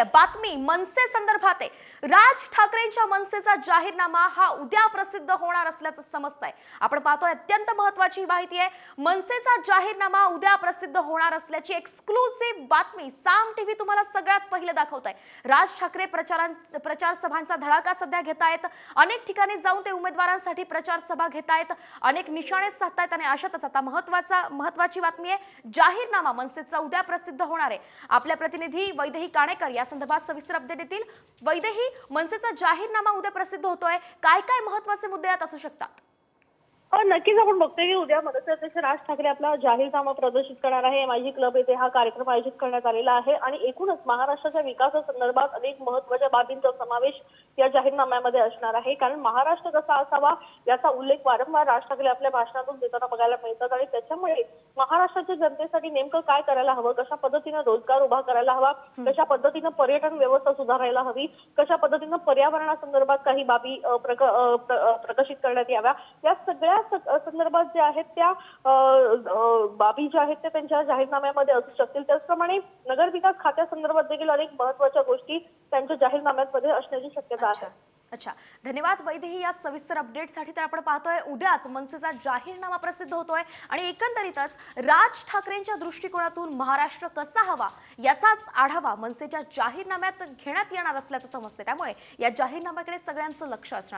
आहे, बातमी मनसे संदर्भात आहे। राज ठाकरेंच्या मनसेचा जाहीरनामा हा उद्या प्रसिद्ध होणार असल्याचं समजतंय। आपण पाहतोय अत्यंत महत्त्वाची माहिती आहे, मनसेचा जाहीरनामा उद्या प्रसिद्ध होणार असल्याची एक्सक्लुसिव्ह बातमी साम टीव्ही तुम्हाला सगळ्यात पहिले दाखवतंय। राज ठाकरे प्रचार सभांचा धडाका सध्या घेतायत, अनेक ठिकाणी जाऊन ते उमेदवारांसाठी प्रचार सभा घेतायत, अनेक निशाणे साधतायत आणि अशातच आता महत्त्वाची बातमी आहे, जाहीरनामा मनसेचा उद्या प्रसिद्ध होणार आहे। आपल्या प्रतिनिधी वैदेही काणेकर या संदर्भात सविस्तर अपडेट देतील। वैदेही, मनसेचा जाहीरनामा उद्या प्रसिद्ध होतोय, काय काय महत्त्वाचे मुद्दे यात असू शकतात? नक्कीच आपण बघतोय की उद्या मनसे अध्यक्ष राज ठाकरे आपला जाहीरनामा प्रदर्शित करणार आहे। माझी क्लब येथे हा कार्यक्रम आयोजित करण्यात आलेला आहे आणि एकूणच महाराष्ट्राच्या विकासासंदर्भात अनेक महत्त्वाच्या बाबींचा समावेश या जाहीरनाम्यामध्ये असणार आहे। कारण महाराष्ट्र कसा असावा याचा उल्लेख वारंवार राज ठाकरे आपल्या भाषणातून देताना बघायला मिळतात आणि त्याच्यामुळे महाराष्ट्राच्या जनतेसाठी नेमकं काय करायला हवं, कशा पद्धतीने रोजगार उभा करायला हवा, कशा पद्धतीने पर्यटन व्यवस्था सुधारायला हवी, कशा पद्धतीने पर्यावरणासंदर्भात काही बाबी प्रकाशित करण्यात याव्या, या सगळ्या संदर्भात जे आहेत त्या बाबी ज्या आहेत त्या त्यांच्या जाहीरनाम्यामध्ये असू शकतील। त्याचप्रमाणे नगरविकास खात्यासंदर्भात देखील अनेक महत्त्वाच्या गोष्टी त्यांच्या जाहीरनाम्यामध्ये असण्याची शक्यता आहे। अच्छा, धन्यवाद वैदेही या सविस्तर अपडेटसाठी। तर आपण पाहतोय उद्याच मनसेचा जाहीरनामा प्रसिद्ध होतोय आणि एकंदरीतच राज ठाकरेंच्या दृष्टिकोनातून महाराष्ट्र कसा हवा याचाच आढावा मनसेच्या जाहीरनाम्यात घेण्यात येणार असल्याचं समजते। त्यामुळे या जाहीरनाम्याकडे सगळ्यांचं लक्ष असणार।